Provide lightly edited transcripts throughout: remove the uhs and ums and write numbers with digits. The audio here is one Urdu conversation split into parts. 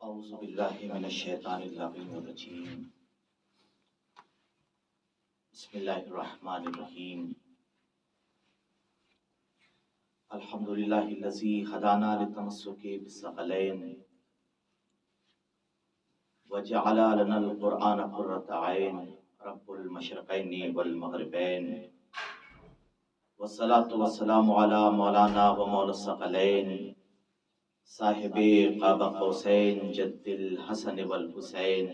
اعوذ باللہ من الشیطان الرجیم بسم اللہ الرحمن الرحیم الحمدللہ الذی ہدانا للتمسک بالثقلین وجعل لنا القرآن قرۃ عین رب المشرقین والمغربین والصلاة والسلام علی مولانا و مولا الثقلین صاحب قاب قوسین جد الحسن والحسین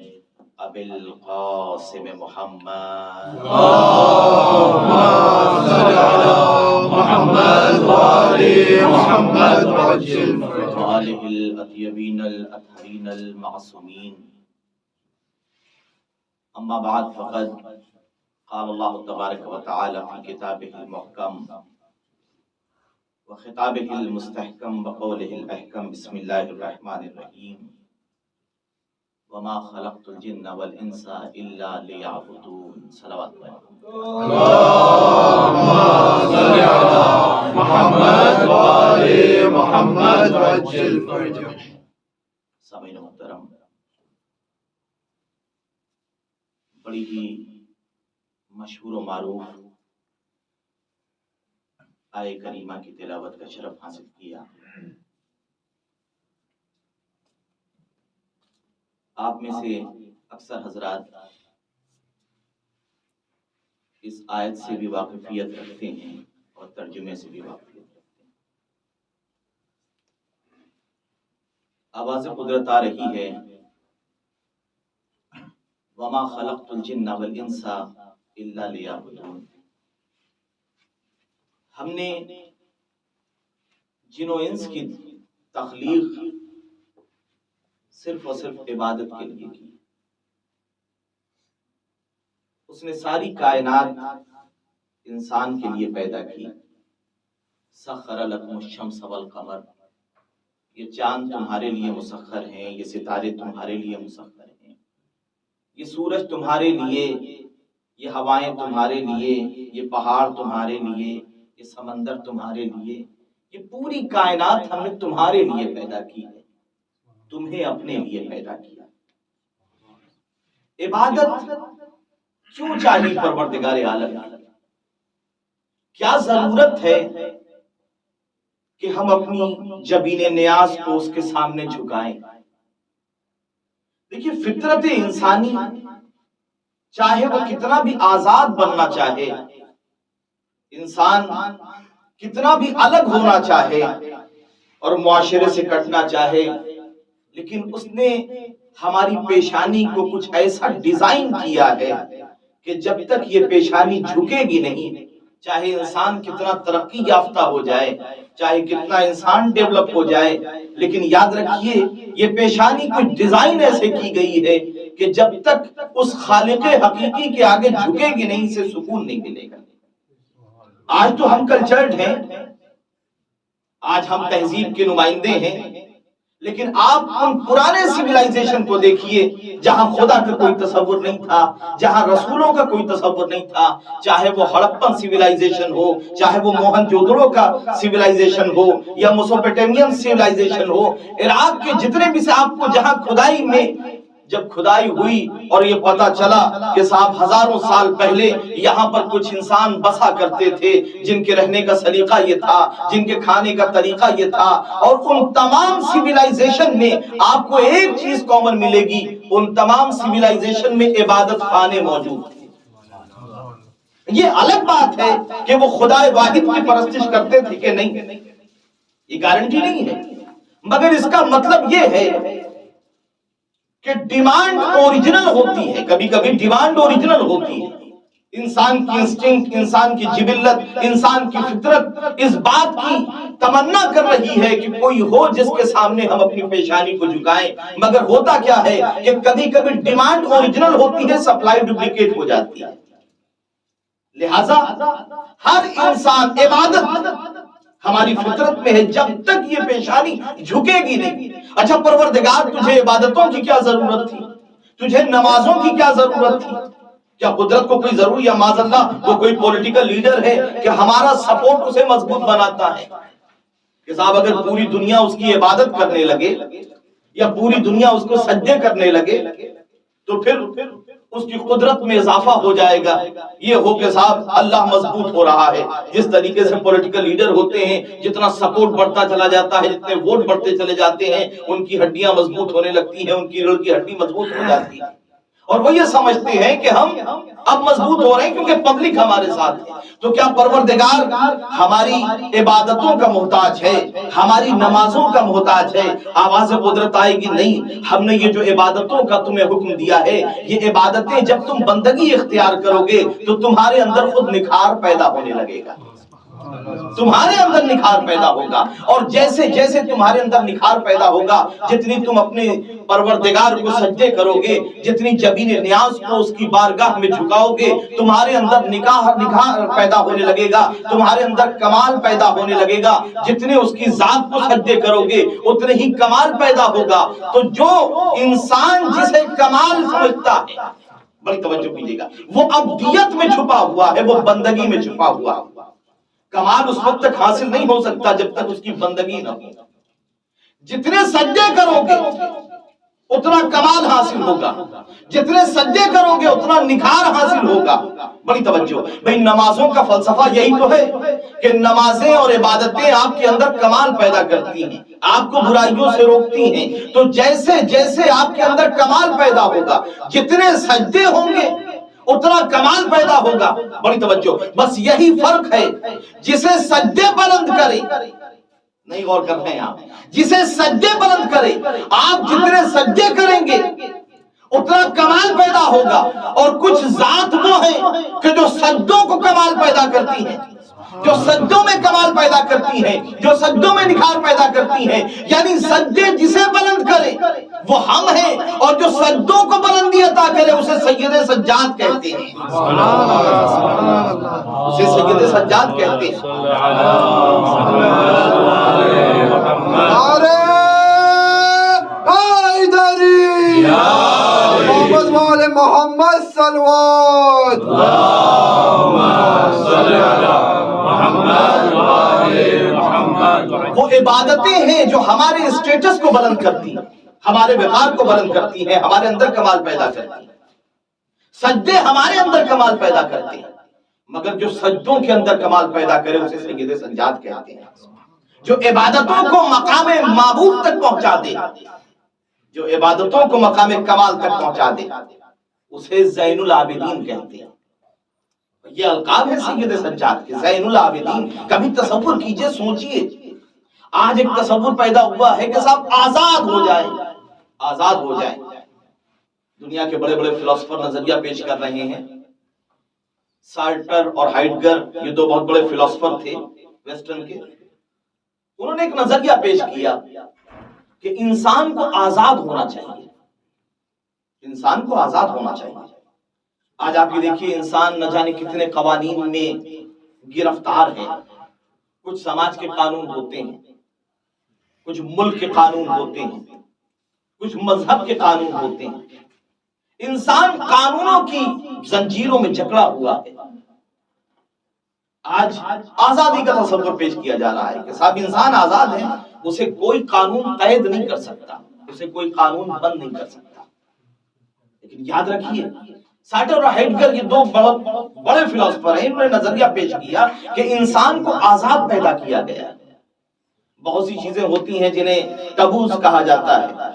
ابی القاسم محمد اللهم صل على محمد وآل محمد وعجل فرجهم وآلہ الاطیبین الاطہرین المعصومین. اما بعد فقد قال اللہ تبارک و تعالی فی کتابہ المحکم وخطابہ المستحکم وقولہ الاحکم. بسم اللہ الرحمن الرحیم. وما خلقت الجن والانس الا لیعبدون. صلوات اللهم صل على محمد وآل محمد وعجل فرجهم. سامعین محترم، بڑی ہی مشہور و معروف آیہ کریمہ کی تلاوت کا شرف حاصل کیا. آپ میں سے اکثر حضرات اس آیت سے بھی واقفیت رکھتے ہیں اور ترجمے سے بھی واقفیت رکھتے ہیں. آواز قدرت آ رہی ہے وما خلقت الجن والانس الا لیعبدون. ہم نے جن و انس کی تخلیق صرف اور صرف عبادت کے لیے کی. اس نے ساری کائنات انسان کے لیے پیدا کی. سخر لکم الشمس والقمر، یہ چاند تمہارے لیے مسخر ہیں، یہ ستارے تمہارے لیے مسخر ہیں، یہ سورج تمہارے لیے، یہ ہوائیں تمہارے لیے، یہ پہاڑ تمہارے لیے، یہ سمندر تمہارے لیے. یہ پوری کائنات ہم نے تمہارے لیے پیدا کی ہے، تمہیں اپنے لیے پیدا کیا. عبادت کیوں چاہیے پروردگار عالم؟ کیا ضرورت ہے کہ ہم اپنی جبین نیاز کو اس کے سامنے جھکائیں؟ دیکھیے، فطرت انسانی چاہے وہ کتنا بھی آزاد بننا چاہے، انسان کتنا بھی الگ ہونا چاہے اور معاشرے سے کٹنا چاہے، لیکن اس نے ہماری پیشانی کو کچھ ایسا ڈیزائن کیا ہے کہ جب تک یہ پیشانی جھکے گی نہیں، چاہے انسان کتنا ترقی یافتہ ہو جائے، چاہے کتنا انسان ڈیولپ ہو جائے، لیکن یاد رکھیے یہ پیشانی کچھ ڈیزائن ایسے کی گئی ہے کہ جب تک اس خالق حقیقی کے آگے جھکے گی نہیں، اسے سکون نہیں ملے گا. آج تو ہم کلچرڈ ہیں، آج ہم تہذیب کے نمائندے ہیں، لیکن آپ ان پرانے سیولائزیشن کو دیکھیے جہاں خدا کا کوئی تصور نہیں تھا، جہاں رسولوں کا کوئی تصور نہیں تھا. چاہے وہ ہڑپن سیولائزیشن ہو، چاہے وہ موہن جودڑو کا سیولائزیشن ہو، یا میسوپوٹیمین سیولائزیشن ہو، عراق کے جتنے بھی سے آپ کو جہاں کھدائی میں جب کھدائی ہوئی اور یہ پتا چلا کہ صاحب ہزاروں سال پہلے یہاں پر کچھ انسان بسا کرتے تھے جن کے رہنے کا سلیقہ یہ تھا، جن کے کھانے کا طریقہ یہ تھا، اور ان تمام سیولائزیشن میں آپ کو ایک چیز کامن ملے گی، ان تمام سیولائزیشن میں عبادت خانے موجود تھے. یہ الگ بات ہے کہ وہ خدا واحد کی پرستش کرتے تھے کہ نہیں، یہ گارنٹی نہیں ہے، مگر اس کا مطلب یہ ہے کہ ڈیمانڈ اوریجنل ہوتی ہے. کبھی کبھی ڈیمانڈ اوریجنل ہوتی ہے. انسان کی انسٹنکٹ، انسان کی جبلت، انسان کی فطرت اس بات کی تمنا کر رہی ہے کہ کوئی ہو جس کے سامنے ہم اپنی پیشانی کو جھکائیں. مگر ہوتا کیا ہے کہ کبھی کبھی ڈیمانڈ اوریجنل ہوتی ہے، سپلائی ڈپلیکیٹ ہو جاتی ہے. لہذا ہر انسان عبادت ہماری فطرت میں ہے جب تک یہ پیشانی جھکے گی نہیں. اچھا پروردگار، تجھے عبادتوں کی کیا ضرورت تھی؟ تجھے نمازوں کی کیا ضرورت تھی؟ کیا قدرت کو کوئی ضروری، یا معاذ اللہ وہ کوئی پولیٹیکل لیڈر ہے کہ ہمارا سپورٹ اسے مضبوط بناتا ہے؟ کہ صاحب اگر پوری دنیا اس کی عبادت کرنے لگے یا پوری دنیا اس کو سجدے کرنے لگے تو پھر اس کی قدرت میں اضافہ ہو جائے گا. یہ ہو کہ صاحب اللہ مضبوط ہو رہا ہے. جس طریقے سے پولیٹیکل لیڈر ہوتے ہیں جتنا سپورٹ بڑھتا چلا جاتا ہے, جتنے ووٹ بڑھتے چلے جاتے ہیں, ان کی ہڈیاں مضبوط ہونے لگتی ہیں, ان کی ریڑھ کی ہڈی مضبوط ہو جاتی ہے. اور وہ یہ سمجھتے ہیں کہ ہم اب مضبوط ہو رہے ہیں کیونکہ پبلک ہمارے ساتھ ہے. تو کیا پروردگار ہماری عبادتوں کا محتاج ہے, ہماری نمازوں کا محتاج ہے؟ آواز قدرت آئے گی نہیں. ہم نے یہ جو عبادتوں کا تمہیں حکم دیا ہے, یہ عبادتیں جب تم بندگی اختیار کرو گے تو تمہارے اندر خود نکھار پیدا ہونے لگے گا, تمہارے اندر نکھار پیدا ہوگا. اور جیسے جیسے تمہارے اندر نکھار پیدا ہوگا, جتنی تم اپنے پروردگار کو سجدے کرو گے, جتنی جبین نیاز کو اس کی بارگاہ میں جھکاؤ گے, تمہارے اندر نکھار پیدا ہونے لگے گا, تمہارے اندر کمال پیدا ہونے لگے گا. جتنے اس کی ذات کو سجدے کرو گے اتنے ہی کمال پیدا ہوگا. تو جو انسان جسے کمال سمجھتا ہے, بڑی توجہ کیجیے گا, وہ ابدیت میں چھپا ہوا ہے, وہ بندگی میں چھپا ہوا ہے. کمال اس وقت تک حاصل نہیں ہو سکتا جب تک اس کی بندگی نہ ہو. جتنے سجدے کرو گے اتنا کمال حاصل ہوگا, جتنے سجدے کرو گے اتنا نکھار حاصل ہوگا. بڑی توجہ بھئی, نمازوں کا فلسفہ یہی تو ہے کہ نمازیں اور عبادتیں آپ کے اندر کمال پیدا کرتی ہیں, آپ کو برائیوں سے روکتی ہیں. تو جیسے جیسے آپ کے اندر کمال پیدا ہوگا, جتنے سجدے ہوں گے اتنا کمال پیدا ہوگا. بڑی توجہ, بس یہی فرق ہے. جسے سجدے بلند کرے, نہیں غور کر رہے ہیں آپ, جسے سجدے بلند کرے, آپ جتنے سجدے کریں گے اتنا کمال پیدا ہوگا. اور کچھ ذات وہ ہیں کہ جو سجدوں کو کمال پیدا کرتی ہیں, جو سجدوں میں کمال پیدا کرتی ہیں, جو سجدوں میں نکھار پیدا کرتی ہیں. یعنی سجدے جسے بلند کرے وہ ہم ہیں, اور جو سجدوں کو بلندی عطا کرے اسے سید سجاد کہتے ہیں. اسے سید سجاد کہتے ہیں. محمد صلوات وہ عبادتیں ہیں جو ہمارے اسٹیٹس کو بلند کرتی ہیں, ہمارے وقار کو بلند کرتی ہیں, ہمارے اندر کمال پیدا کرتی ہیں. سجدے ہمارے اندر کمال پیدا کرتے ہیں, مگر جو سجدوں کے اندر کمال پیدا کرے اسے سید سجاد کہتے ہیں. جو عبادتوں کو مقام معبود تک پہنچا دے, جو عبادتوں کو مقام کمال تک پہنچا دے, اسے زین العابدین کہتے ہیں. یہ القاب ہے سید سجاد کے, زین العابدین. کبھی تصور کیجئے, سوچئے, آج ایک تصور پیدا ہوا ہے کہ صاحب آزاد ہو جائے, آزاد ہو جائے. دنیا کے بڑے بڑے فلسفر نظریہ پیش کر رہے ہیں. سارٹر اور ہائیڈگر, یہ دو بہت بڑے فلسفر تھے ویسٹرن کے. انہوں نے ایک نظریہ پیش کیا کہ انسان کو آزاد ہونا چاہیے, انسان کو آزاد ہونا چاہیے. آج آپ یہ دیکھیے, انسان نہ جانے کتنے قوانین میں گرفتار ہے. کچھ سماج کے قانون ہوتے ہیں, کچھ ملک کے قانون ہوتے ہیں, کچھ مذہب کے قانون ہوتے ہیں. انسان قانونوں کی زنجیروں میں جکڑا ہوا ہے. آج آزادی کا تصور پیش کیا جا رہا ہے کہ صاحب انسان آزاد ہے, اسے کوئی قانون قید نہیں کر سکتا, اسے کوئی قانون بند نہیں کر سکتا. لیکن یاد رکھیے, سارٹر اور ہائیڈگر یہ دو بہت بڑے فلسفر ہیں. انہوں نے نظریہ پیش کیا کہ انسان کو آزاد پیدا کیا گیا ہے. بہت سی چیزیں ہوتی ہیں جنہیں ٹبوز کہا جاتا ہے,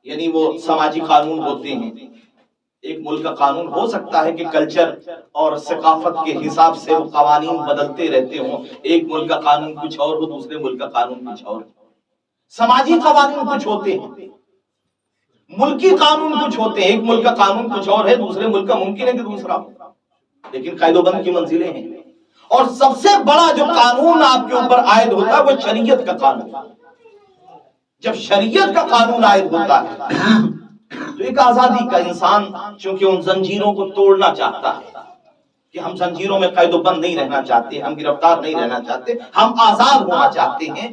یعنی وہ سماجی قانون ہوتے ہیں. ایک ملک کا قانون ہو سکتا ہے کہ کلچر اور ثقافت کے حساب سے وہ قوانین بدلتے رہتے ہوں. ایک ملک کا قانون کچھ اور ہو, دوسرے ملک کا قانون کچھ اور. سماجی قوانین کچھ ہوتے ہیں, ملکی قانون کچھ ہوتے ہیں. ایک ملک کا قانون کچھ اور ہے, دوسرے ملک کا ممکن ہے کہ دوسرا ہو, لیکن قید و بند کی منزلیں ہیں. اور سب سے بڑا جو قانون آپ کے اوپر عائد ہوتا ہے وہ شریعت کا قانون. جب شریعت کا قانون عائد ہوتا ہے تو ایک آزادی کا, انسان چونکہ ان زنجیروں کو توڑنا چاہتا ہے کہ ہم زنجیروں میں قید و بند نہیں رہنا چاہتے, ہم گرفتار نہیں رہنا چاہتے, ہم آزاد ہونا چاہتے ہیں.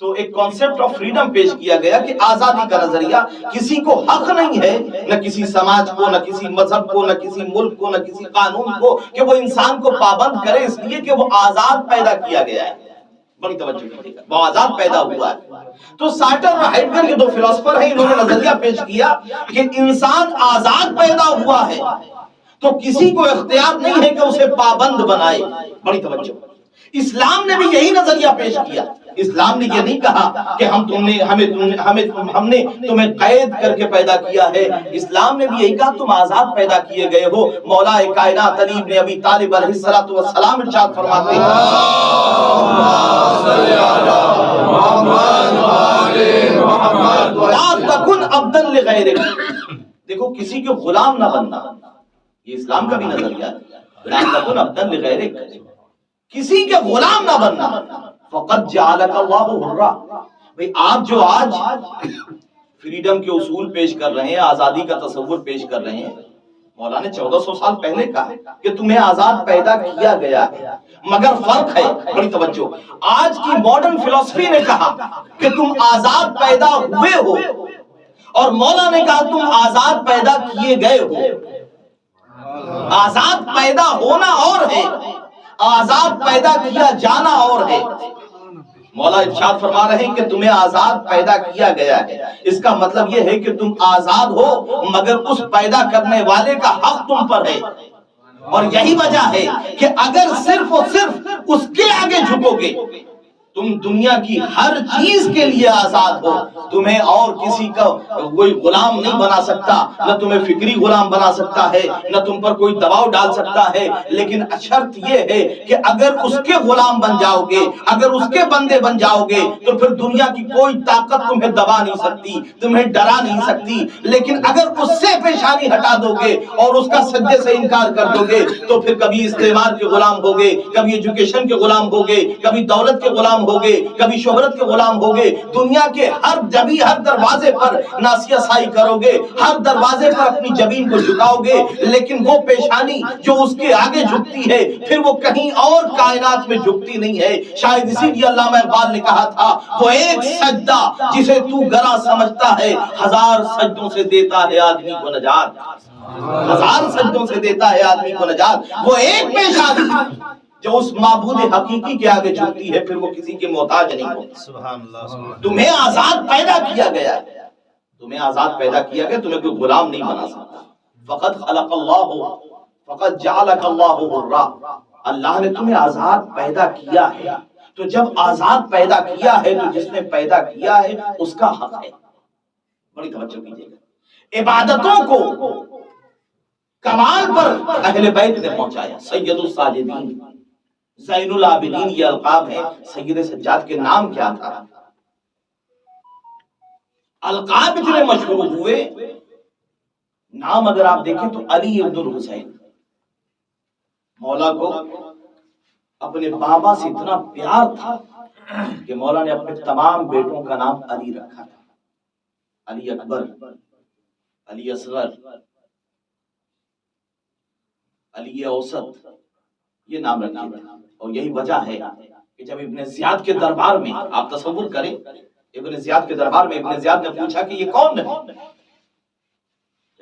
تو ایک کانسیپٹ آف فریڈم پیش کیا گیا کہ آزادی کا نظریہ, کسی کو حق نہیں ہے, نہ کسی سماج کو, نہ کسی مذہب کو, نہ کسی ملک کو, نہ کسی قانون کو, کہ وہ انسان کو پابند کرے, اس لیے کہ وہ آزاد پیدا کیا گیا ہے. بڑی توجہ کیجیے گا، وہ آزاد پیدا ہوا ہے۔ تو سارٹر اور ہائیڈگر، یہ دو فلسفر ہیں، انہوں نے نظریہ پیش کیا کہ انسان آزاد پیدا ہوا ہے تو کسی کو اختیار نہیں ہے کہ اسے پابند بنائے۔ بڑی توجہ، اسلام نے بھی یہی نظریہ پیش کیا۔ اسلام نے یہ نہیں کہا کہ ہم نے تمہیں قید کر کے پیدا کیا ہے، اسلام نے بھی یہی کہا تم آزاد پیدا کیے گئے ہو۔ مولا کائنات علی ابن ابی طالب علیہ الصلوۃ والسلام ارشاد فرماتے ہیں لا تکن عبدا لغیرک، دیکھو کسی کے غلام نہ بننا، یہ اسلام کا بھی نظریہ ہے۔ لا تکن عبدا لغیرک، کسی کے غلام نہ بننا۔ فقد جعلک اللہ حرا، بھئی آپ جو آج فریڈم کے اصول پیش کر رہے ہیں، آزادی کا تصور پیش کر رہے ہیں، مولا نے 1400 سال پہلے کہا کہ تمہیں آزاد پیدا کیا گیا ہے، مگر فرق ہے، بڑی توجہ، آج کی ماڈرن فلسفی نے کہا کہ تم آزاد پیدا ہوئے ہو، اور مولا نے کہا تم آزاد پیدا کیے گئے ہو۔ آزاد پیدا ہونا اور ہے، آزاد پیدا کیا جانا اور ہے۔ مولا ارشاد فرما رہے ہیں کہ تمہیں آزاد پیدا کیا گیا ہے، اس کا مطلب یہ ہے کہ تم آزاد ہو مگر اس پیدا کرنے والے کا حق تم پر ہے۔ اور یہی وجہ ہے کہ اگر صرف اور صرف اس کے آگے جھکو گے، تم دنیا کی ہر چیز کے لیے آزاد ہو، تمہیں اور کسی کا کوئی غلام نہیں بنا سکتا، نہ تمہیں فکری غلام بنا سکتا ہے، نہ تم پر کوئی دباؤ ڈال سکتا ہے، لیکن شرط یہ ہے کہ اگر اس کے غلام بن جاؤ گے، اگر اس کے بندے بن جاؤ گے، تو پھر دنیا کی کوئی طاقت تمہیں دبا نہیں سکتی، تمہیں ڈرا نہیں سکتی۔ لیکن اگر اس سے پیشانی ہٹا دو گے اور اس کا سجدے سے انکار کر دو گے، تو پھر کبھی استعمار کے غلام ہوگے، کبھی ایجوکیشن کے غلام ہوگے، کبھی دولت کے غلام ہوگے، کبھی شہرت کے غلام ہوگے، دنیا کے ہر دروازے پر ناسیہ سائی کرو گے، ہر دروازے پر اپنی جبین کو جھکاؤ گے، لیکن وہ پیشانی جو اس کے آگے جھکتی ہے پھر وہ کہیں اور کائنات میں جھکتی نہیں ہے۔ شاید اسی لیے علامہ اقبال نے کہا تھا وہ ایک سجدہ جسے تو گراں سمجھتا ہے، ہزار سجدوں سے دیتا ہے آدمی کو نجات، ہزار سجدوں سے دیتا ہے آدمی کو نجات۔ وہ ایک پیشانی جو اس معبود حقیقی کے آگے جھکتی ہے پھر وہ کسی کے محتاج نہیں ہوتی۔ سبحان اللہ۔ تمہیں آزاد پیدا کیا گیا ہے، تمہیں آزاد پیدا کیا گیا، تمہیں کوئی غلام نہیں بنا سکتا۔ فقط خلق اللہ، فقط جعلک اللہ حرا، اللہ نے تمہیں آزاد پیدا کیا ہے۔ تو جب آزاد پیدا کیا ہے تو جس نے پیدا کیا ہے اس کا حق ہے۔ بڑی توجہ کیجیے گا، عبادتوں کو کمال پر اہل بیت نے پہنچایا۔ سید الساجدین، زین العابدین، یہ القاب ہیں۔ سید سجاد کے نام کیا تھا؟ القاب اتنے مشہور ہوئے، نام اگر آپ دیکھیں تو علی ابن الحسین۔ مولا کو اپنے بابا سے اتنا پیار تھا کہ مولا نے اپنے تمام بیٹوں کا نام علی رکھا تھا، علی اکبر، علی اصغر، علی اوسط، یہ نام رکھے تھے۔ اور یہی وجہ ہے کہ جب ابن زیاد کے دربار میں، آپ تصور کریں، ابن زیاد کے دربار میں ابن زیاد نے پوچھا کہ یہ کون ہے؟ تو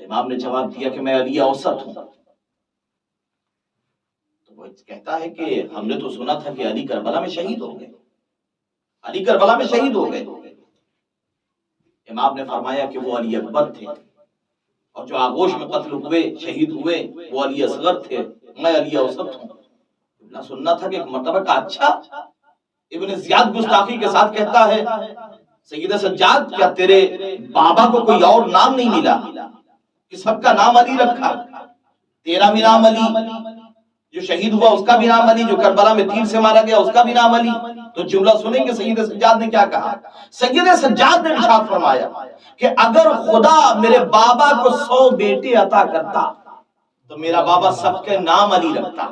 امام نے جواب دیا کہ میں علی اوسط ہوں۔ تو وہ کہتا ہے کہ ہم نے تو سنا تھا کہ علی کربلا میں شہید ہو گئے، علی کربلا میں شہید ہو گئے۔ امام نے فرمایا کہ وہ علی اکبر تھے، اور جو آغوش میں قتل ہوئے، شہید ہوئے، وہ علی اصغر تھے، میں علی اوسط ہوں۔ نہ سننا تھا کہ ایک مرتبہ کا اچھا ابن زیاد گستاخی کے ساتھ کہتا ہے سید سجاد کیا تیرے بابا کو کوئی اور نام نہیں ملا کہ سب کا نام علی رکھا؟ تیرا بھی نام علی، جو شہید ہوا اس کا بھی نام علی، جو کربلا میں تیر سے مارا گیا اس کا بھی نام علی۔ تو جملہ سنیں گے سید سجاد نے کیا کہا؟ سید سجاد نے ارشاد فرمایا کہ اگر خدا میرے بابا کو 100 بیٹے عطا کرتا تو میرا بابا سب کے نام علی رکھتا،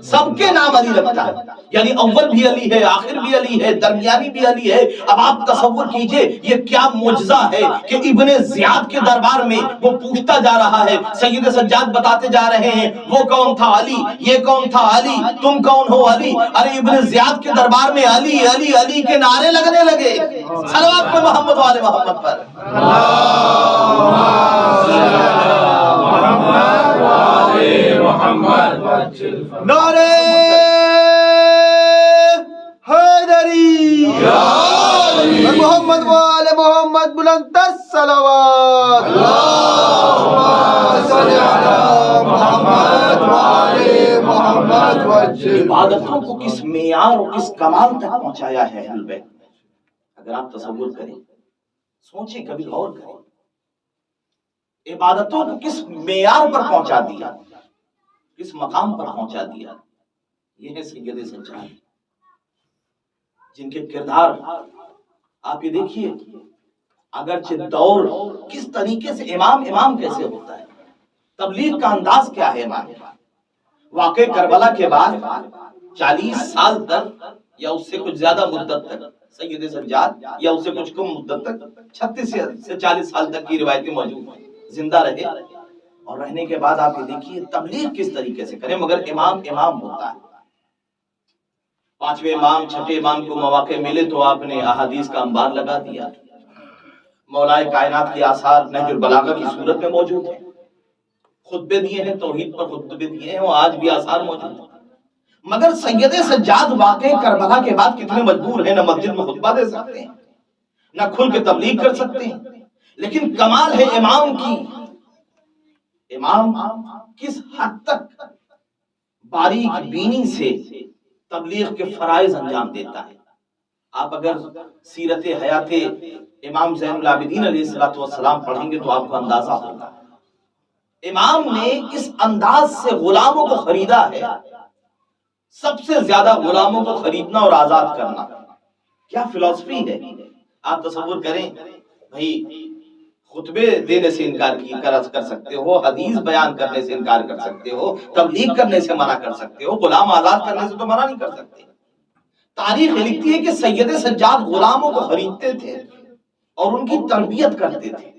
سب کے نام علی رکھتا ہے، یعنی اول بھی علی ہے، آخر بھی علی ہے، درمیانی بھی علی ہے۔ اب آپ تصور کیجئے یہ کیا معجزہ ہے کہ ابن زیاد کے دربار میں وہ پوچھتا جا رہا ہے، سید سجاد بتاتے جا رہے ہیں وہ کون تھا علی، یہ کون تھا علی، تم کون ہو علی۔ ارے ابن زیاد کے دربار میں علی علی علی کے نعرے لگنے لگے۔ صلوات پہ محمد والے محمد پر۔ نعرے أنت الصلوات اللهم صل على محمد وآل محمد وجل. عبادتوں کو کس معیار اور کس کمال تک پہنچایا ہے اہل بیت. اگر آپ تصور کریں، سوچیں، کبھی غور کریں، عبادتوں کو کس معیار پر پہنچا دیا، کس مقام پر پہنچا دیا. یہ ہے سید سجاد، جن کے کردار آپ یہ دیکھیے. اگرچہ دور کس طریقے سے امام کیسے ہوتا ہے، تبلیغ کا انداز کیا ہے. امام واقع کربلا کے بعد 40 سال تک یا اس سے کچھ زیادہ مدت تک سید سجاد، یا اس سے کچھ کم مدت تک 36 سے 40 سال تک کی روایتیں موجود ہیں، زندہ رہے. اور رہنے کے بعد آپ یہ دیکھیے تبلیغ کس طریقے سے کریں. مگر امام ہوتا ہے. 5ویں امام 6ٹھے امام کو مواقع ملے تو آپ نے احادیث کا انبار لگا دیا. مولائے کائنات کی آثار نہج البلاغہ کی صورت میں موجود ہیں. خطبے دیے ہیں، توحید پر خطبے دیے ہیں، وہ آج بھی آثار موجود ہیں. مگر سید سجاد واقع کربلا کے بعد کتنے مجبور ہیں، نہ مسجد میں خطبہ دے سکتے ہیں، نہ کھل کے تبلیغ کر سکتے ہیں. لیکن کمال ہے امام کی. امام کس حد تک باریک بینی سے تبلیغ کے فرائض انجام دیتا ہے. آپ اگر سیرت حیات امام زین العابدین علیہ السلام پڑھیں گے تو آپ کو اندازہ ہوگا. امام نے اس انداز سے غلاموں کو خریدا ہے. سب سے زیادہ غلاموں کو خریدنا اور آزاد کرنا کیا فلسفی ہے. آپ تصور کریں بھائی، خطبے دینے سے انکار کر سکتے ہو، حدیث بیان کرنے سے انکار کر سکتے ہو، تبلیغ کرنے سے منع کر سکتے ہو، غلام آزاد کرنے سے تو منع نہیں کر سکتے. تاریخ لکھتی ہے کہ سید سجاد غلاموں کو خریدتے تھے اور ان کی تربیت کرتے تھے.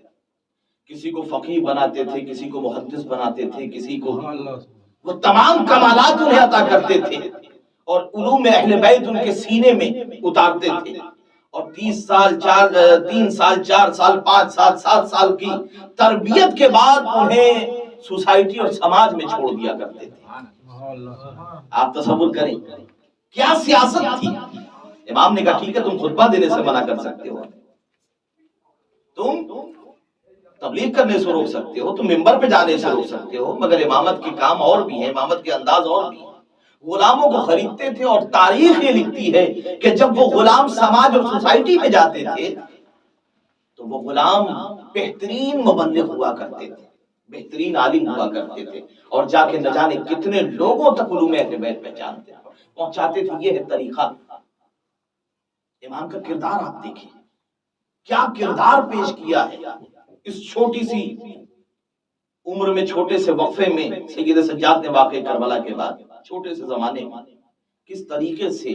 کسی کو فقیہ بناتے تھے، کسی کو محدث بناتے تھے، کسی کو وہ تمام کمالات انہیں عطا کرتے تھے اور علوم اہل بیت ان کے سینے میں اتارتے تھے. اور 3 سال 4 سال 5 سال 7 سال کی تربیت کے بعد انہیں سوسائٹی اور سماج میں چھوڑ دیا کرتے تھے. آپ تصور کریں کیا سیاست تھی. امام نے کہا ٹھیک ہے، تم خطبہ دینے سے منع کر سکتے ہو، تم تبلیغ کرنے سے روک سکتے ہو، تم ممبر پہ جانے سے روک سکتے ہو، مگر امامت کے کام اور بھی ہیں، امامت کے انداز اور بھی ہیں. غلاموں کو خریدتے تھے. اور تاریخ یہ لکھتی ہے کہ جب وہ غلام سماج اور سوسائٹی میں جاتے تھے تو وہ غلام بہترین مبلغ ہوا کرتے تھے، بہترین عالم ہوا کرتے تھے، اور جا کے نہ جانے کتنے لوگوں تک علوم اہل بیت پہنچاتے تھے. یہ ہے طریقہ. امام کا کردار آپ دیکھیں، کیا کردار پیش کیا ہے. اس چھوٹی سی عمر میں، چھوٹے سے وقفے میں سید سجاد نے واقع کربلا کے بعد چھوٹے سے زمانے میں کس طریقے سے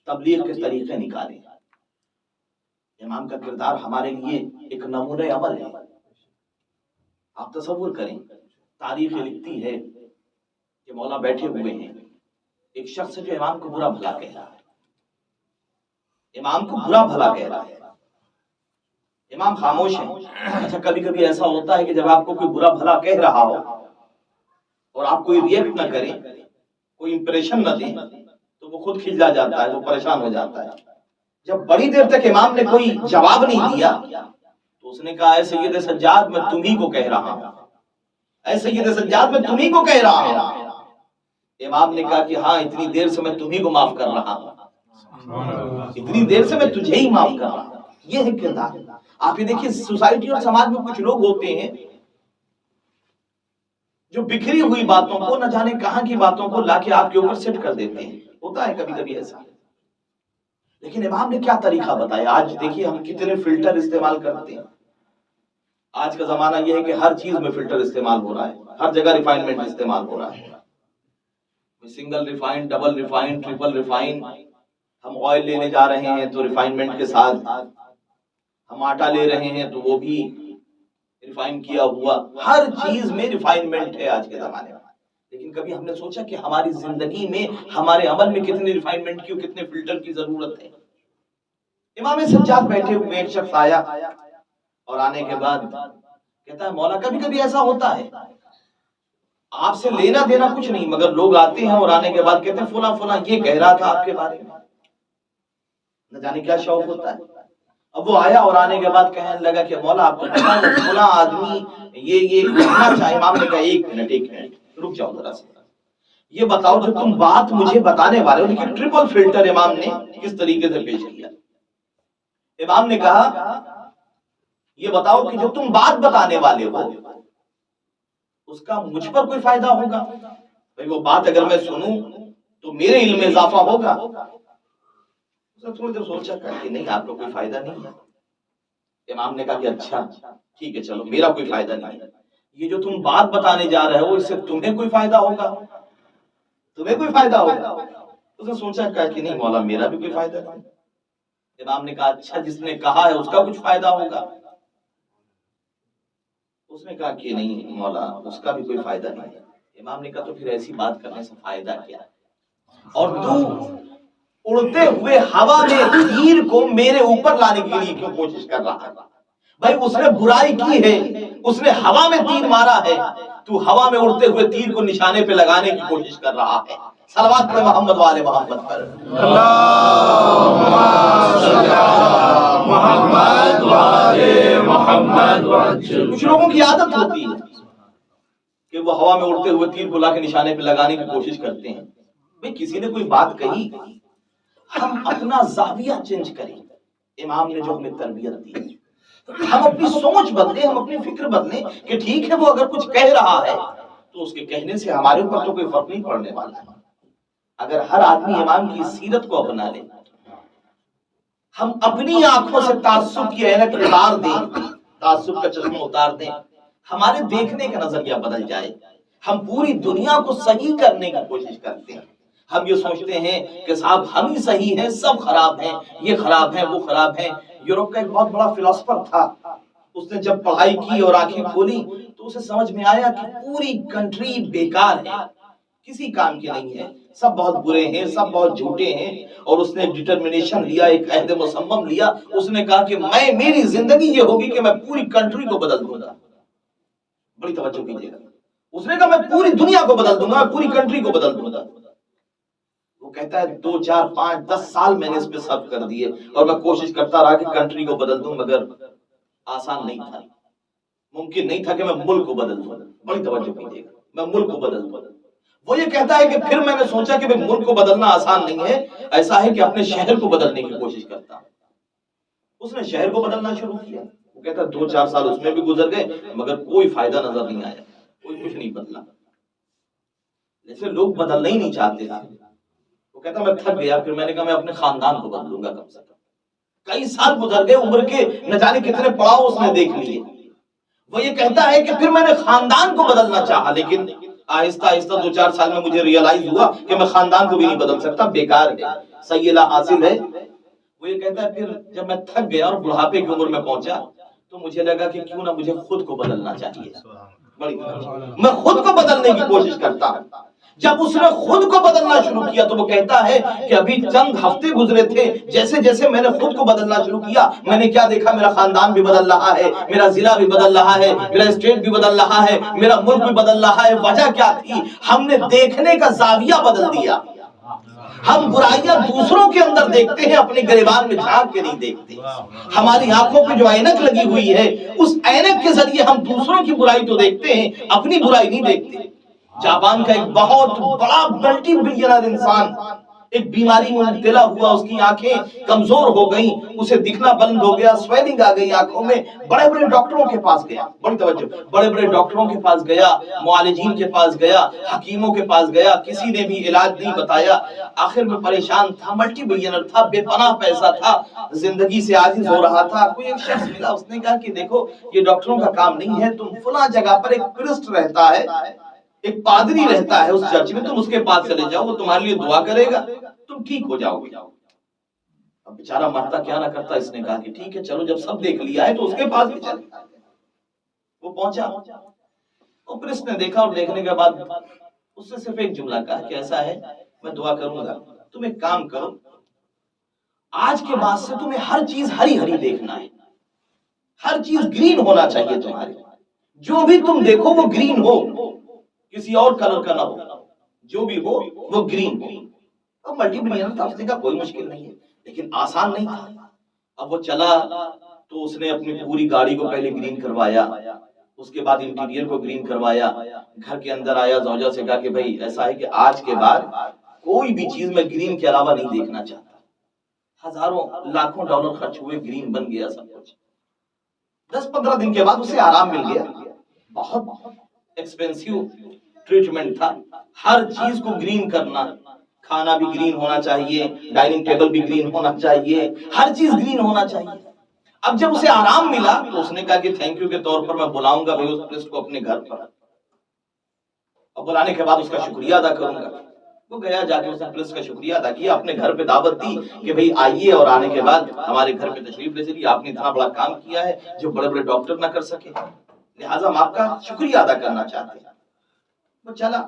تبلیغ کے طریقے نکالے. امام کا کردار ہمارے لیے ایک نمونہ عمل ہے. آپ تصور کریں، تاریخ لکھتی ہے کہ مولا بیٹھے ہوئے ہیں، ایک شخص جو امام کو برا بھلا کہہ رہا ہے، امام کو برا بھلا کہہ رہا ہے. امام خاموش ہے. اچھا کبھی کبھی ایسا ہوتا ہے کہ جب آپ کو کوئی برا بھلا کہہ رہا ہو اور آپ کوئی ریئیکٹ نہ کریں، کوئی امپریشن نہ دیں، تو وہ خود کھل جاتا ہے، وہ پریشان ہو جاتا ہے. جب بڑی دیر تک امام نے کوئی جواب نہیں دیا تو اس نے کہا اے سید سجاد میں تمہیں کو کہہ رہا ہوں، اے سید سجاد میں تمہیں کو کہہ رہا ہوں. امام نے کہا کہ ہاں اتنی دیر سے میں تمہیں کو معاف کر رہا ہوں، اتنی دیر سے میں تجھے ہی معاف کر رہا ہوں. یہ ہے کردار. آپ یہ دیکھیے سوسائٹی اور سماج میں کچھ لوگ ہوتے ہیں جو بکھری ہوئی باتوں کو، نہ جانے کہاں کی باتوں کو لا کے آپ کے اوپر سیٹ کر دیتے ہیں. ہوتا ہے کبھی کبھی ایسا. لیکن امام نے کیا طریقہ بتایا. آج دیکھیے ہم کتنے فلٹر استعمال کرتے ہیں. آج کا زمانہ یہ ہے کہ ہر چیز میں فلٹر استعمال ہو رہا ہے، ہر جگہ ریفائنمنٹ استعمال ہو رہا ہے. Single refine, double refine, triple refine. ہم آئل لینے جا رہے ہیں تو ریفائنمنٹ کے ساتھ، ہم آٹا لے رہے ہیں تو وہ بھی ریفائن کیا ہوا. ہر چیز میں ریفائنمنٹ ہے آج کے زمانے میں. لیکن کبھی ہم نے سوچا کہ ہماری زندگی میں، ہمارے عمل میں کتنے ریفائنمنٹ کی، کتنے فلٹر کی ضرورت ہے. امام سجاد بیٹھے ہوئے، ایک شخص آیا اور آنے کے بعد کہتا ہے مولا کبھی کبھی ایسا ہوتا ہے، آپ سے لینا دینا کچھ نہیں، مگر لوگ آتے ہیں اور آنے کے بعد کہتے ہیں فلاں فلاں یہ کہہ رہا تھا آپ کے بارے میں. نہ جانے کیا شوق ہوتا ہے. اب وہ آیا اور آنے کے بعد کہنے لگا کہ مولا آپ کو پتا ہے فلاں آدمی یہ کہنا چاہے. امام نے کہا ایک منٹ رک جاؤ ذرا سے, یہ بتاؤ جو تم بات مجھے بتانے والے ہو. لیکن ٹرپل فلٹر امام نے کس طریقے سے پیش کیا. امام نے کہا یہ بتاؤ کہ جو تم بات بتانے والے ہو اس کا مجھ پر کوئی فائدہ ہوگا؟ بھائی وہ بات اگر میں سنوں تو میرے علم میں اضافہ ہوگا. تھوڑی دیر سوچا کہ نہیں آپ کو کوئی فائدہ نہیں ہے. امام نے کہا کہ اچھا ٹھیک ہے چلو میرا کوئی فائدہ نہیں ہے. یہ جو تم بات بتانے جا رہے ہو اس سے تمہیں کوئی فائدہ ہوگا؟ تمہیں کوئی فائدہ ہوگا؟ اس نے سوچا کہ نہیں مولا میرا بھی کوئی فائدہ نہیں. امام نے کہا اچھا جس نے کہا ہے اس کا کچھ فائدہ ہوگا؟ اس نے کہا کہ نہیں مولا اس کا بھی کوئی فائدہ نہیں ہے. امام نے کہا تو پھر ایسی بات کرنے سے فائدہ کیا ہے؟ اور تو اڑتے ہوئے ہوا میں تیر کو میرے اوپر لانے کے لیے کیوں کوشش کر رہا ہے؟ بھائی اس نے برائی کی ہے, اس نے ہوا میں تیر مارا ہے, تو ہوا میں اڑتے ہوئے تیر کو نشانے پہ لگانے کی کوشش کر رہا ہے. صلوات پڑھیں محمد والے محمد پر. اللہم صلی علی محمد وآل محمد وسلم. کچھ لوگوں کی عادت ہوتی ہے کہ وہ ہوا میں اڑتے ہوئے تیر کو لا کے نشانے پہ لگانے کی کوشش کرتے ہیں. بھئی کسی نے کوئی بات کہی, ہم اپنا زاویہ چینج کریں. امام نے جو ہمیں تربیت دی, ہم اپنی سوچ بدلیں, ہم اپنی فکر بدلیں کہ ٹھیک ہے وہ اگر کچھ کہہ رہا ہے تو اس کے کہنے سے ہمارے اوپر تو کوئی فرق نہیں پڑنے والا ہے. اگر ہر آدمی امام کی سیرت کو اپنا لے, ہم اپنی آنکھوں سے تعصب کی اینک اتار دیں, تعصب کا چشمہ اتار دیں, ہمارے دیکھنے کا نظریہ بدل جائے. ہم پوری دنیا کو صحیح کرنے کی کوشش کرتے ہیں. ہم یہ سوچتے ہیں کہ صاحب ہم ہی صحیح ہیں, سب خراب ہیں, یہ خراب ہیں, وہ خراب ہیں. یورپ کا ایک بہت بڑا فلسفر تھا, اس نے جب پڑھائی کی اور آنکھیں کھولی تو اسے سمجھ میں آیا کہ پوری کنٹری بیکار ہے, کسی کام کی نہیں ہے, سب بہت برے ہیں, سب بہت جھوٹے ہیں. اور اس نے ایک ڈٹرمنیشن لیا, ایک عہد مصمم لیا. اس نے کہا کہ میری زندگی یہ ہوگی کہ میں پوری کنٹری کو بدل دوں گا. بڑی توجہ کیجیے گا, اس نے کہا میں پوری دنیا کو بدل دوں گا, میں پوری کنٹری کو بدل دوں گا. وہ کہتا ہے 2 4 5 10 سال میں نے اس پہ صرف کر دیے اور میں کوشش کرتا رہا کہ کنٹری کو بدل دوں, مگر آسان نہیں تھا, ممکن نہیں تھا کہ میں ملک کو بدل دوں. بڑی توجہ کیجیے گا, میں ملک کو بدل دوں. وہ یہ کہتا ہے کہ پھر میں نے سوچا کہ ملک کو بدلنا آسان نہیں ہے, ایسا ہے کہ اپنے شہر کو بدلنے کی کوشش کرتا ہوں. اس نے شہر کو بدلنا شروع کیا. وہ کہتا ہے 2 4 سال اس میں بھی گزر گئے مگر کوئی فائدہ نظر نہیں آیا, کوئی کچھ نہیں بدلا. جیسے لوگ بدلنا ہی نہیں چاہتے تھے. وہ کہتا میں تھک گیا, پھر میں نے کہا میں اپنے خاندان کو بدلوں گا کم سے کم. کئی سال گزر گئے, عمر کے نہ جانے کتنے پڑاؤ اس نے دیکھ لیے. وہ یہ کہتا ہے کہ پھر میں نے خاندان کو بدلنا چاہا, لیکن آہستہ آہستہ 2 4 سال میں مجھے ریئلائز ہوا کہ میں خاندان کو بھی نہیں بدل سکتا, بیکار ہے, سیلہ حاصل ہے. وہ یہ کہتا ہے پھر جب میں تھک گیا اور بڑھاپے کی عمر میں پہنچا تو مجھے لگا کہ کیوں نہ مجھے خود کو بدلنا چاہیے. میں خود کو بدلنے کی کوشش کرتا ہوں. جب اس نے خود کو بدلنا شروع کیا تو وہ کہتا ہے کہ ابھی چند ہفتے گزرے تھے, جیسے جیسے میں نے خود کو بدلنا شروع کیا میں نے کیا دیکھا, میرا خاندان بھی بدل رہا ہے, میرا ضلع بھی بدل رہا ہے, میرا اسٹیٹ بھی بدل رہا ہے, میرا ملک بھی بدل رہا ہے. وجہ کیا تھی؟ ہم نے دیکھنے کا زاویہ بدل دیا. ہم برائیاں دوسروں کے اندر دیکھتے ہیں, اپنے گریبان میں جھانک کے نہیں دیکھتے. ہماری آنکھوں پہ جو اینک لگی ہوئی ہے اس اینک کے ذریعے ہم دوسروں کی برائی تو دیکھتے ہیں, اپنی برائی نہیں دیکھتے. جاپان کا ایک بہت بڑا ملٹی بلینئر انسان ایک بیماری میں مبتلا ہوا, اس کی آنکھیں کمزور ہو گئیں, اسے دکھنا بند ہو گیا, سویلنگ آ گئی آنکھوں میں. بڑے بڑے ڈاکٹروں کے پاس گیا, بڑی توجہ, بڑے بڑے ڈاکٹروں کے پاس گیا, معالجین کے پاس گیا, حکیموں کے پاس گیا, کسی نے بھی علاج نہیں بتایا. آخر میں پریشان تھا, ملٹی بلینئر تھا, بے پناہ پیسہ تھا, زندگی سے عاجز ہو رہا تھا. کوئی ایک شخص ملا, اس نے کہا کہ دیکھو یہ ڈاکٹروں کا کام نہیں ہے, تم فلاں جگہ پر ایک پرسٹ رہتا ہے, ایک پادری رہتا ہے اس چرچ میں, تم اس کے پاس چلے جاؤ, وہ تمہارے لیے دعا کرے گا, تم ٹھیک ہو جاؤ گے. اب بیچارہ مرتا کیا نہ کرتا. اس نے کہا کہ ٹھیک ہے چلو, جب سب دیکھ لیا ہے تو اس کے پاس بھی چلے. وہ پہنچا, وہ پرسٹ نے دیکھا اور دیکھنے کے بعد اس سے صرف ایک جملہ کہا کہ ایسا ہے میں دعا کروں گا, تم ایک کام کرو, آج کے بعد سے تمہیں ہر چیز ہری ہری دیکھنا ہے, ہر چیز گرین ہونا چاہیے تمہاری, جو بھی تم دیکھو وہ گرین ہو, کسی اور کلر کا نہ ہو, جو بھی ہو وہ گرین ہو. اب ملٹی بلینئر تھا, اس نے کہا کوئی مشکل نہیں ہے, لیکن آسان نہیں تھا. اب وہ چلا تو اس نے اپنی پوری گاڑی کو پہلے گرین کروایا، اس کے بعد انٹیریئر کو گرین کروایا، گھر کے اندر آیا، زوجہ سے کہا کہ بھائی ایسا ہے کہ آج کے بعد کوئی بھی چیز میں گرین کے علاوہ نہیں دیکھنا چاہتا۔ ہزاروں لاکھوں ڈالر خرچ ہوئے، گرین بن گیا سب کچھ۔ 10-15 دن کے بعد اسے آرام مل گیا۔ بہت ایکسپینسیو ٹریٹمنٹ تھا، ہر چیز کو گرین کرنا، کھانا بھی گرین ہونا چاہیے، ڈائننگ ٹیبل بھی گرین ہونا چاہیے، ہر چیز گرین ہونا چاہیے۔ اب جب اسے آرام ملا تو اس نے کہا کہ تھینک یو کے طور پر میں بلاؤں گا بھائی اس پرسٹ کو اپنے گھر پر، اور بلانے کے بعد اس کا شکریہ ادا کروں گا۔ وہ گیا، جا کے اس نے پرسٹ کا شکریہ ادا کیا، اپنے گھر پہ دعوت دی کہ بھائی آئیے، اور آنے کے بعد ہمارے گھر پہ تشریف لے چلیے، آپ نے اتنا بڑا کام کیا ہے جو بڑے بڑے ڈاکٹر نہ کر سکے، لہٰذا ہم آپ کا شکریہ ادا کرنا چاہتے ہیں۔ وہ چلا،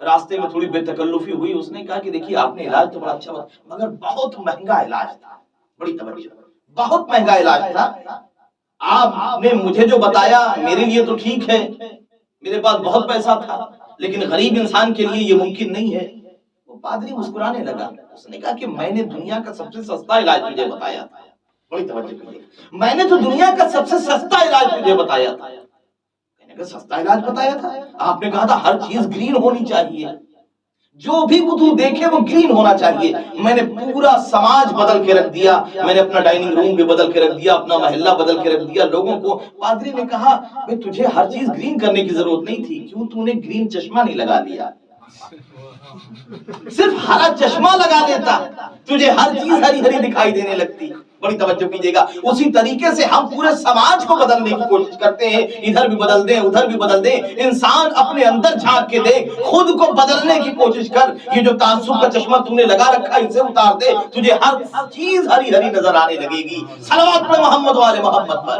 راستے میں تھوڑی بے تکلفی ہوئی، اس نے کہا کہ دیکھیے آپ نے علاج تو بڑا اچھا مگر بہت مہنگا علاج تھا، بڑی توجہ، بہت مہنگا علاج تھا، آپ نے مجھے جو بتایا میرے لیے تو ٹھیک ہے، میرے پاس بہت پیسہ تھا، لیکن غریب انسان کے لیے یہ ممکن نہیں ہے۔ وہ پادری مسکرانے لگا، اس نے کہا کہ میں نے دنیا کا سب سے سستا علاج تجھے بتایا تھا، بڑی توجہ کیجیے، میں نے تو دنیا کا سب سے سستا علاج تجھے بتایا تھا۔ میں نے کہا سستا علاج بتایا تھا؟ آپ نے کہا تھا ہر چیز گرین ہونی چاہیے، جو بھی تو دیکھے وہ گرین ہونا چاہیے۔ میں نے پورا سماج بدل کے رکھ دیا، میں نے اپنا ڈائننگ روم بھی بدل کے رکھ دیا، اپنا محلہ بدل کے رکھ دیا لوگوں کو۔ پادری نے کہا بھئی تجھے ہر چیز گرین کرنے کی ضرورت نہیں تھی، کیوں تو نے گرین چشمہ نہیں لگا لیا؟ صرف ہرا چشمہ لگا لیتا تجھے ہر چیز ہری ہری دکھائی دینے لگتی۔ بڑی توجہ کیجیے گا، اسی طریقے سے ہم پورے سماج کو بدلنے کی کوشش کرتے ہیں، ادھر بھی بدل دیں ادھر بھی بدل دیں۔ انسان اپنے اندر جھانک کے دیکھ، خود کو بدلنے کی کوشش کر، یہ جو تعصب کا چشمہ تو نے لگا رکھا اسے اتار دے، تجھے ہر چیز ہری ہری نظر آنے لگے گی۔ صلوات پڑھ محمد والے محمد پر۔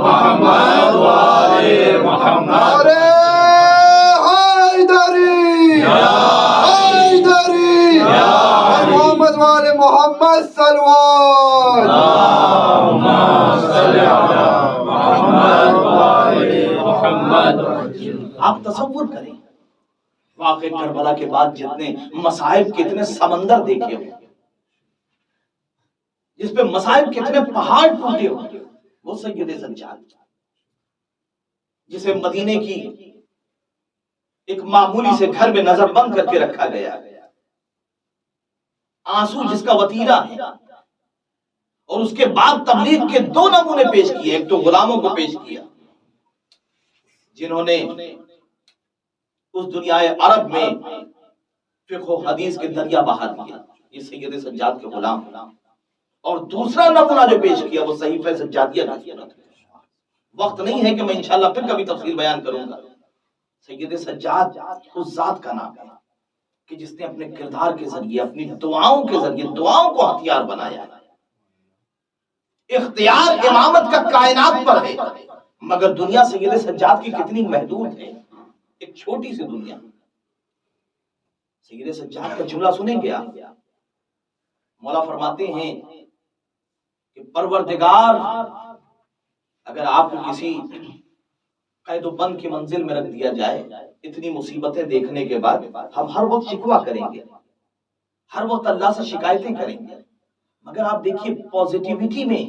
محمد والے محمد۔ محمد والے محمد صلوات۔ آپ تصور کریں، واقع کربلا کے بعد جتنے مصائب کے اتنے سمندر دیکھے ہوں، جس پہ مصائب کے اتنے پہاڑ ٹوٹے ہوں، وہ سید سجاد جسے مدینے کی ایک معمولی سے گھر میں نظر بند کر کے رکھا گیا، آنسو جس کا وتیرہ ہے، اور اس کے بعد تبلیغ کے 2 نمونے پیش کیے، ایک تو غلاموں کو پیش کیا جنہوں نے اس دنیا عرب میں فقہ و حدیث کے دریا بہا دیا، یہ سید سجاد کے غلام، اور دوسرا نمونہ جو پیش کیا وہ صحیفہ سجادیہ کا کیا۔ وقت نہیں ہے کہ میں انشاءاللہ پھر کبھی تفصیل بیان کروں گا۔ سید سجاد اس ذات کا نام ہے کہ جس نے اپنے کردار کے ذریعے، اپنی دعاؤں کے ذریعے دعاؤں کو ہتھیار بنایا۔ اختیار امامت کا کائنات پر ہے، مگر دنیا سید سجاد کی کتنی محدود ہے، ایک چھوٹی سی دنیا۔ سید سجاد کا جملہ سنیں گے آپ، مولا فرماتے ہیں کہ پروردگار اگر آپ کو کسی قید و بند کی منزل میں رکھ دیا جائے، اتنی مصیبتیں دیکھنے کے بعد ہم ہر وقت شکوہ کریں گے، ہر وقت اللہ سے شکایتیں کریں گے، مگر آپ دیکھیے پوزیٹیوٹی میں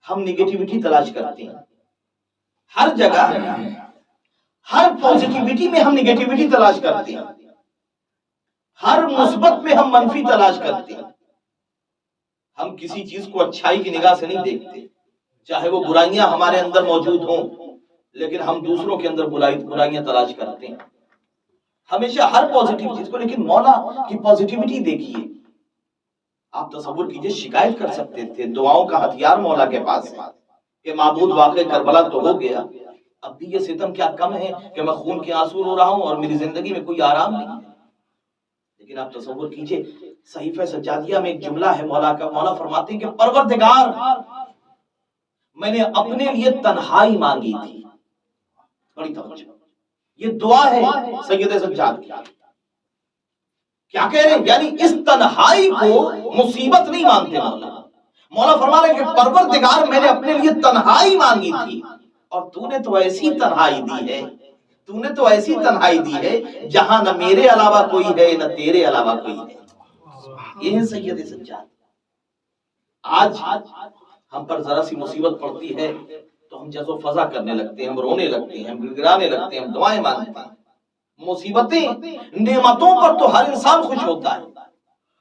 ہم نیگیٹیوٹی تلاش کرتے ہیں، ہر جگہ ہر پوزیٹیوٹی میں ہم نیگیٹیوٹی تلاش کرتے ہیں، ہر مثبت میں ہم منفی تلاش کرتے ہیں۔ ہم کسی چیز کو اچھائی کی نگاہ سے نہیں دیکھتے، چاہے وہ برائیاں ہمارے اندر موجود ہوں، لیکن ہم دوسروں کے اندر برائیاں تلاش کرتے ہیں ہمیشہ ہر پوزیٹیو چیز کو۔ لیکن مولا کی پوزیٹیوٹی دیکھیے، آپ تصور کیجئے شکایت کر سکتے تھے، دعاؤں کا ہتھیار مولا کے پاس ہے کہ معبود واقع کربلا تو ہو گیا، اب بھی یہ ستم کیا کم ہے کہ میں خون کے آنسو رو رہا ہوں اور میری زندگی میں کوئی آرام نہیں ہے۔ لیکن آپ تصور کیجئے صحیفہ سجادیہ میں ایک جملہ ہے مولا کا، مولا فرماتے ہیں کہ پروردگار میں نے اپنے لیے تنہائی مانگی تھی۔ بڑی توجہ، یہ دعا ہے سید سجاد کی۔ کیا کہہ رہے ہیں؟ یعنی اس تنہائی کو مصیبت نہیں مانتے مولا۔ مولا فرما رہے ہیں کہ پروردگار میں نے اپنے لیے تنہائی مانگی تھی، اور تو نے تو ایسی تنہائی دی ہے، تو نے تو ایسی تنہائی دی ہے جہاں نہ میرے علاوہ کوئی ہے نہ تیرے علاوہ کوئی ہے۔ یہ ہیں سید سجاد۔ آج ہم پر ذرا سی مصیبت پڑتی ہے تو ہم جزو فضا کرنے لگتے ہیں، ہم رونے لگتے ہیں، ہم گڑگڑانے لگتے ہیں، ہم دعائیں مانگتے ہیں۔ مصیبتیں، نعمتوں پر تو ہر انسان خوش ہوتا ہے۔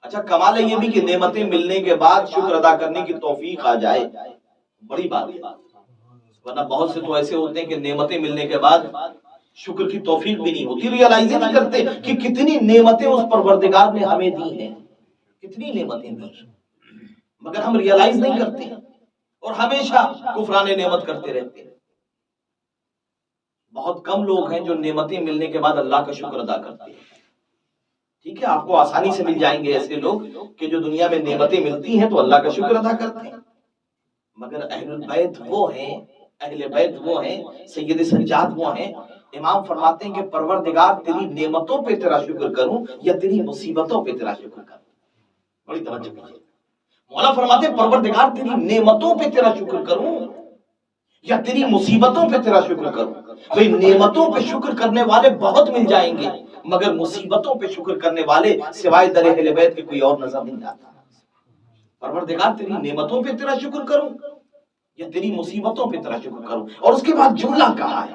اچھا کمال ہے یہ بھی کہ نعمتیں ملنے کے بعد شکر ادا کرنے کی توفیق آ جائے، بڑی بات ہے۔ ورنہ بہت سے تو ایسے ہوتے ہیں کہ نعمتیں ملنے کے بعد شکر کی توفیق بھی نہیں ہوتی، ریئلائز نہیں کرتے کہ کتنی نعمتیں اس پروردگار نے ہمیں دی ہیں، کتنی نعمتیں دی ہیں، مگر ہم ریئلائز نہیں کرتے اور ہمیشہ کفران نعمت کرتے رہتے ہیں۔ بہت کم لوگ ہیں جو نعمتیں ملنے کے بعد اللہ کا شکر ادا کرتے ہیں۔ ٹھیک ہے، آپ کو آسانی سے مل جائیں گے ایسے لوگ کہ جو دنیا میں نعمتیں ملتی ہیں تو اللہ کا شکر ادا کرتے ہیں، مگر اہل البیت وہ ہیں، اہل بیت وہ ہیں، سید سجاد وہ ہیں۔ امام فرماتے ہیں کہ پروردگار تیری نعمتوں پہ تیرا شکر کروں یا تیری مصیبتوں پہ تیرا شکر کروں؟ بڑی توجہ کیجیے، مولا فرماتے ہیں پروردگار تیری نعمتوں پہ تیرا شکر کروں یا تیری مصیبتوں پہ تیرا شکر کروں؟ بھئی نعمتوں پہ شکر کرنے والے بہت مل جائیں گے، مگر مصیبتوں پہ شکر کرنے والے سوائے در اہل بیت کے کوئی اور نظر نہیں آتا۔ پروردگار تیری نعمتوں پہ تیرا شکر کروں یا تیری مصیبتوں پہ تیرا شکر کروں؟ اور اس کے بعد جملہ کہا ہے،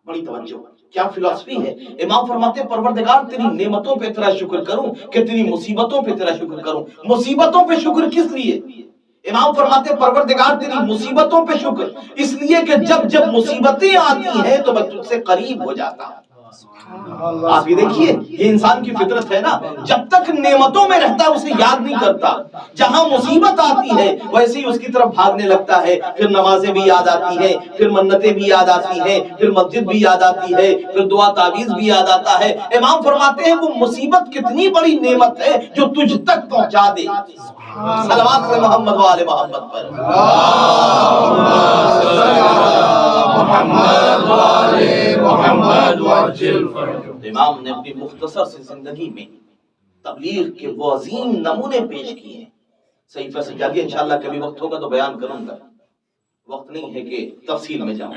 بڑی توجہ، کیا فلسفی ہے۔ امام فرماتے ہیں پروردگار تیری نعمتوں پہ تیرا شکر کروں کہ تیری مصیبتوں پہ تیرا شکر کروں؟ مصیبتوں پہ شکر کس لیے؟ امام فرماتے ہیں پروردگار تیری مصیبتوں پہ شکر اس لیے کہ جب جب مصیبتیں آتی ہیں تو میں تجھ سے قریب ہو جاتا ہوں۔ آپ یہ دیکھیے، یہ انسان کی فطرت ہے نا، جب تک نعمتوں میں رہتا ہے اسے یاد نہیں کرتا، جہاں مصیبت آتی ہے ویسے ہی اس کی طرف بھاگنے لگتا ہے، پھر نمازیں بھی یاد آتی ہیں، پھر منتیں بھی یاد آتی ہیں، پھر مسجد بھی یاد آتی ہے، پھر دعا تعویذ بھی یاد آتا ہے۔ امام فرماتے ہیں وہ مصیبت کتنی بڑی نعمت ہے جو تجھ تک پہنچا دے۔ صلوات سے محمد و آل محمد پر۔ امام نے اپنی مختصر سی زندگی میں تبلیغ کے وہ عظیم نمونے پیش کیے ہیں۔ صحیفہ سجادیہ انشاءاللہ کبھی وقت ہوگا تو بیان کروں گا، وقت نہیں ہے کہ تفصیل میں جاؤں۔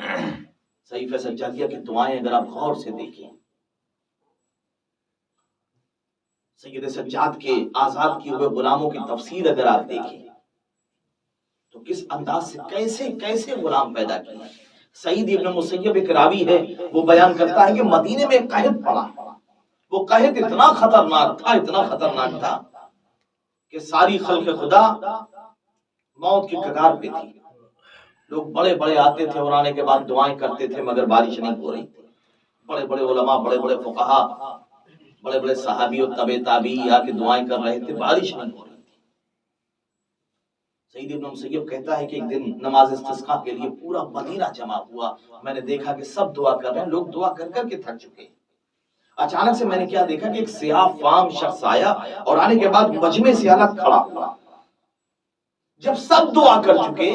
صحیفہ سجادیہ کی دعائیں اگر آپ غور سے دیکھیں، سید سجاد کے آزاد کیے ہوئے غلاموں کی تفصیل اگر آپ دیکھیں تو کس انداز سے کیسے کیسے غلام پیدا کیے۔ سعید ابن مسیب ایک راوی ہے، وہ بیان کرتا ہے کہ مدینے میں ایک قحط پڑا، وہ قحط اتنا خطرناک تھا کہ ساری خلق خدا موت کی کگار پہ تھی۔ لوگ بڑے بڑے آتے تھے اور آنے کے بعد دعائیں کرتے تھے مگر بارش نہیں ہو رہی تھی۔ بڑے بڑے علماء، بڑے بڑے فقہا، بڑے بڑے صحابی اور تبع تابعی آ کے دعائیں کر رہے تھے، بارش نہیں ہو رہی تھی۔ سعید ابن مسیب کہتا ہے کہ ایک دن نماز استسقاء کے لیے پورا مدینہ جمع ہوا، میں نے دیکھا کہ سب دعا کر رہے ہیں، لوگ دعا کر کر کے تھک چکے۔ اچانک سے میں نے کیا دیکھا کہ ایک سیاہ فام شخص آیا اور آنے کے بعد مجمع سے الگ کھڑا ہوا۔ جب سب دعا کر چکے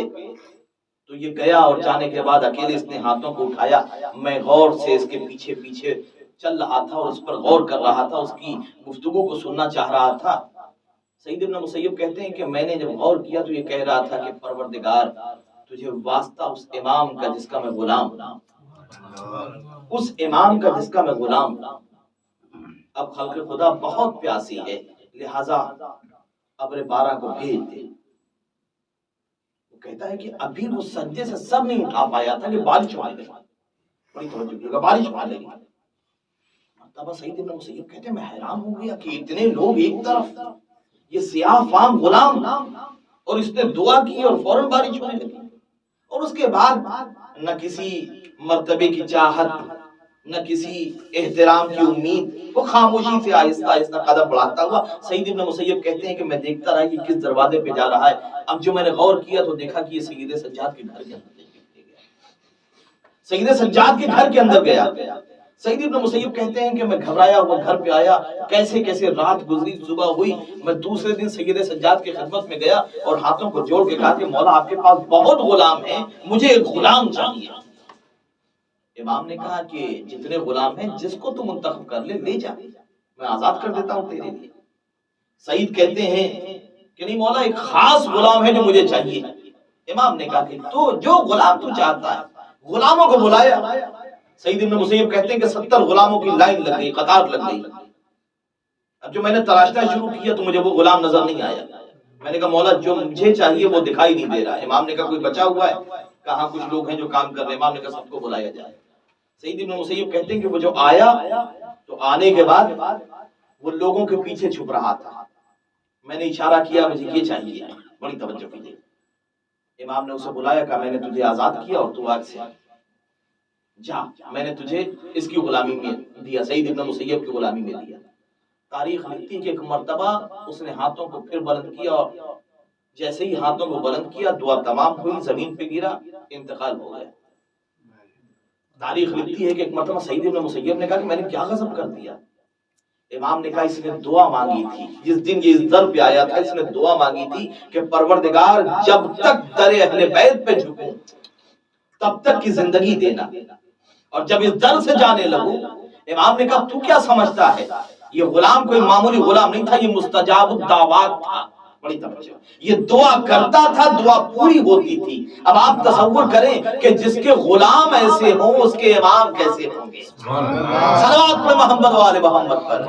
تو یہ گیا اور جانے کے بعد اکیلے اس نے ہاتھوں کو اٹھایا۔ میں غور سے اس کے پیچھے پیچھے چل رہا تھا اور اس پر غور کر رہا تھا، اس کی گفتگو کو سننا چاہ رہا تھا۔ سعید ابن مسیب کہتے ہیں کہ میں نے جب غور کیا تو یہ کہہ رہا تھا کہ پروردگار تجھے واسطہ اس امام کا جس کا میں غلام، اس امام کا جس کا میں غلام۔ اب خلق خدا بہت پیاسی ہے، لہذا ابر بارہ کو بھیج دے۔ وہ کہتا ہے کہ ابھی وہ سجدے سے سب نہیں اٹھا پایا تھا کہ بارش آنے لگی، بڑی توجہ کیجیے، بارش آنے لگی۔ مرتبہ سعید ابن مسیب کہتے ہیں میں حیران ہو گیا کہ اتنے لوگ ایک طرف، یہ سیاہ فام غلام، اور اس نے دعا کی اور فوراً بارش ہونے لگی۔ اور اس کے بعد نہ کسی مرتبے کی چاہت، نہ کسی احترام کی امید، وہ خاموشی سے آہستہ آہستہ قدم بڑھاتا ہوا۔ سعید ابن مسیب کہتے ہیں کہ میں دیکھتا رہا کہ کس دروازے پہ جا رہا ہے۔ اب جو میں نے غور کیا تو دیکھا کہ یہ سید سجاد کے گھر کے اندر گیا، سید سجاد کے گھر کے اندر گیا۔ سعید ابن مسیب کہتے ہیں کہ میں گھبرایا ہوا گھر پہ آیا، کیسے کیسے رات گزری، صبح ہوئی، میں دوسرے دن سید سجاد کی خدمت میں گیا اور ہاتھوں کو جوڑ کے کہا کہ مولا آپ کے پاس بہت غلام ہیں، مجھے ایک غلام چاہیے۔ امام نے کہا کہ جتنے غلام ہیں جس کو تو منتخب کر لے جا، میں آزاد کر دیتا ہوں تیرے لیے۔ سعید کہتے ہیں کہ نہیں مولا، ایک خاص غلام ہے جو مجھے چاہیے۔ امام نے کہا کہ تو جو غلام تو چاہتا ہے، غلاموں کو بلایا۔ سعید ابن مسیب کہتے ہیں کہ 70 غلاموں کی لائن لگ گئی، قطار لگ گئی۔ اب جو میں نے تلاشنا شروع کیا تو مجھے وہ غلام نظر نہیں آیا. میں نے کہا مولا جو مجھے چاہیے وہ دکھائی نہیں دے رہا. امام نے کہا کوئی بچا ہوا ہے؟ کہاں کچھ لوگ ہیں جو کام کر رہے ہیں. امام نے کہا سب کو بلایا جائے. سید ابن مسیب کہتے ہیں کہ وہ جو آیا تو آنے کے بعد وہ لوگوں کے پیچھے چھپ رہا تھا. میں نے اشارہ کیا مجھے یہ چاہیے. بڑی توجہ کیجیے. امام نے اسے بلایا, کہا میں نے تجھے آزاد کیا اور تو آج سے جا, میں نے تجھے اس کی غلامی میں دیا, سعید ابن مسیب کی غلامی میں دیا. تاریخ لکھتی ہے کہ ایک مرتبہ اس نے ہاتھوں کو پھر بلند کیا اور جیسے ہی ہاتھوں کو بلند کیا دعا تمام ہوئی, زمین پہ گرا, انتقال ہو گیا. تاریخ لکھتی ہے کہ ایک مرتبہ سعید ابن مسیب نے کہا کہ میں نے کیا غضب کر دیا. امام نے کہا اس نے دعا مانگی تھی, جس دن یہ اس در پہ آیا تھا اس نے دعا مانگی تھی کہ پروردگار جب تک در اہل بیت پہ جھکوں تب تک کی زندگی دینا, اور جب اس در سے جانے لگوں. امام نے کہا تو کیا سمجھتا ہے یہ غلام کوئی معمولی غلام نہیں تھا, یہ مستجاب الدعوات تھا. بڑی توجہ, یہ دعا کرتا تھا, دعا پوری ہوتی تھی. اب آپ تصور کریں کہ جس کے غلام ایسے ہوں اس کے امام کیسے ہوں گے. صلوات پہ محمد والے محمد پر.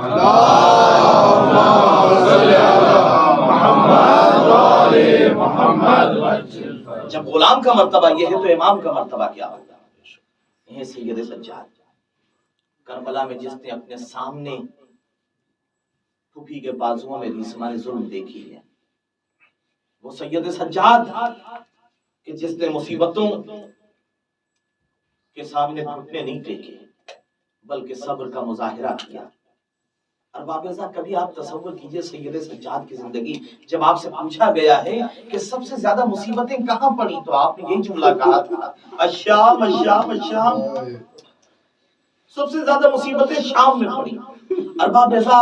جب غلام کا مرتبہ یہ ہے تو امام کا مرتبہ کیا ہوگا. یہ سید سجاد کربلا میں جس نے اپنے سامنے پھوپھی کے بازوؤں میں ریسمان ظلم دیکھی ہے, وہ سید سجاد کہ جس نے مصیبتوں کے سامنے گھٹنے نہیں ٹیکے بلکہ صبر کا مظاہرہ کیا. ارباب ازا کبھی آپ تصور کیجئے سید سجاد کی زندگی, جب آپ سے پوچھا گیا ہے کہ سب سے زیادہ مصیبتیں کہاں پڑی تو آپ نے یہی جملہ کہا تھا, الشام الشام الشام. سب سے زیادہ مصیبتیں شام میں پڑی. ارباب ازا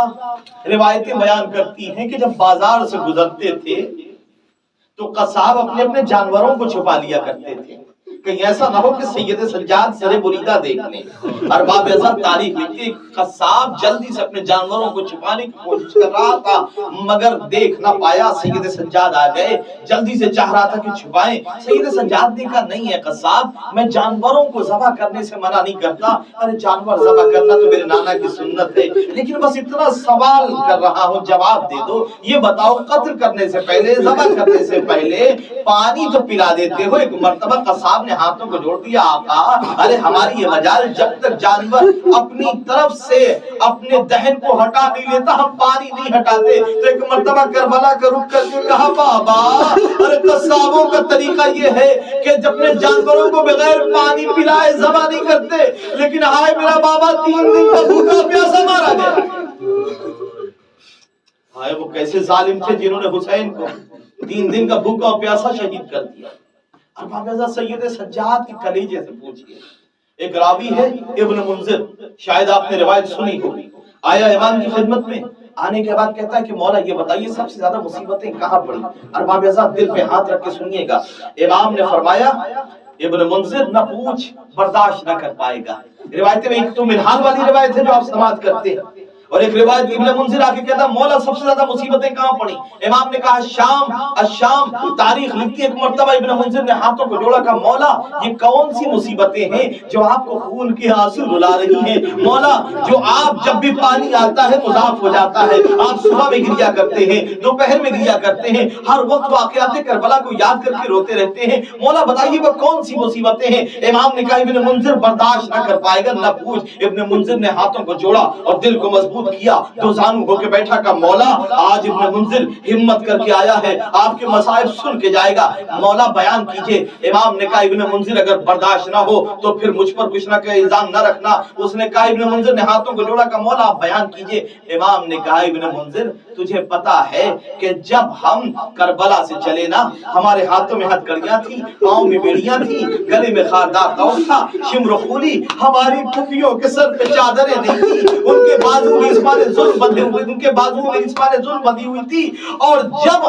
روایتیں بیان کرتی ہیں کہ جب بازار سے گزرتے تھے تو قصاب اپنے اپنے جانوروں کو چھپا لیا کرتے تھے, کہیں ایسا نہ ہو کہ سید سجاد سر بریدہ دیکھ لیں. ارباب ازا تاریخ لکھتی, قصاب جلدی سے اپنے جانوروں کو چھپانے کی کوشش کر رہا تھا مگر دیکھ نہ پایا. سید سجاد آ گئے, جلدی سے چاہ رہا تھا کہ چھپائیں. سید سجاد نے کہا نہیں ہے قصاب, میں جانوروں کو ذبح کرنے سے منع نہیں کرتا, ارے جانور ذبح کرنا تو میرے نانا کی سنت ہے, لیکن بس اتنا سوال کر رہا ہوں جواب دے دو. یہ بتاؤ قتل کرنے سے پہلے, ذبح کرنے سے پہلے پانی تو پلا دیتے ہو. ایک مرتبہ قصاب نے ہاتھوں کو جوڑ دیا, آقا ارے ہماری یہ مجال جب تک جانور اپنی طرف سے اپنے دہن کو ہٹا نہیں لیتا ہم پانی نہیں ہٹاتے. تو ایک مرتبہ کربلا کا رخ کر کے کہا بابا ارے قصابوں کا طریقہ یہ ہے کہ جب اپنے جانوروں کو بغیر پانی پلائے ذبح نہیں کرتے, لیکن ہائے میرا بابا 3 دن کا بھوکا پیاسا مارا گیا. ہائے وہ کیسے ظالم تھے جنہوں نے حسین کو 3 دن کا بھوکا اور پیاسا شہید کر دیا. اب آپ سید سجاد کے کلیجے سے پوچھئے. ایک راوی ہے ابن منذر, شاید آپ نے روایت سنی ہوگی, آیا امام کی خدمت میں, آنے کے بعد کہتا ہے کہ مولا یہ بتائیے سب سے زیادہ مصیبتیں کہاں پڑی. ارباب ازا دل پہ ہاتھ رکھ کے سنیے گا. امام نے فرمایا ابن منذر نہ پوچھ برداشت نہ کر پائے گا. روایتیں میں ایک تو منہال والی روایت ہے جو آپ سماعت کرتے ہیں, اور ایک روایت ابن منذر آ کے کہتا مولا سب سے زیادہ مصیبتیں کہاں پڑی. امام نے کہا شام الشام. تاریخ لکھتی ہے ایک مرتبہ ابن منذر نے ہاتھوں کو جوڑا, کہا مولا یہ کون سی مصیبتیں ہیں جو آپ کو خون کے آنسو رلا رہی ہیں. مولا جو آپ جب بھی پانی آتا ہے مضاف ہو جاتا ہے, آپ صبح میں گریا کرتے ہیں, دوپہر میں گریا کرتے ہیں, ہر وقت واقعات کربلا کو یاد کر کے روتے رہتے ہیں. مولا بتائیے وہ کون سی مصیبتیں ہیں. امام نے کہا ابن منذر برداشت نہ کر پائے گا, نہ پوچھ. ابن منذر نے ہاتھوں کو جوڑا اور دل کو مضبوط کیا, دو زانو ہو کے بیٹھا, کا مولا آج ابن منذر ہمت کر کے آیا ہے, آپ کے مصائب سن کے جائے گا, مولا بیان کیجئے. امام نے کہا ابن منذر اگر برداشت نہ ہو تو پھر مجھ پر کچھ نہ کہ الزام نہ رکھنا. اس نے کہا ابن منذر نے ہاتھوں کو جوڑا, کا مولا آپ بیان کیجئے. امام نے کہا ابن منذر تجھے پتا ہے کہ جب ہم کربلا سے چلے نا ہمارے ہاتھوں میں ہتھکڑیاں تھی, پاؤں میں بیڑیاں تھی, گلے میں خاردار توق تھا, شمر و خولی, ہماری پھپھیوں کے سر پہ چادریں نہیں تھی, ان کے بازو میں رسمان ظلم بندھی ہوئی, ان کے بازو میں رسمان ظلم بندھی ہوئی تھی. اور جب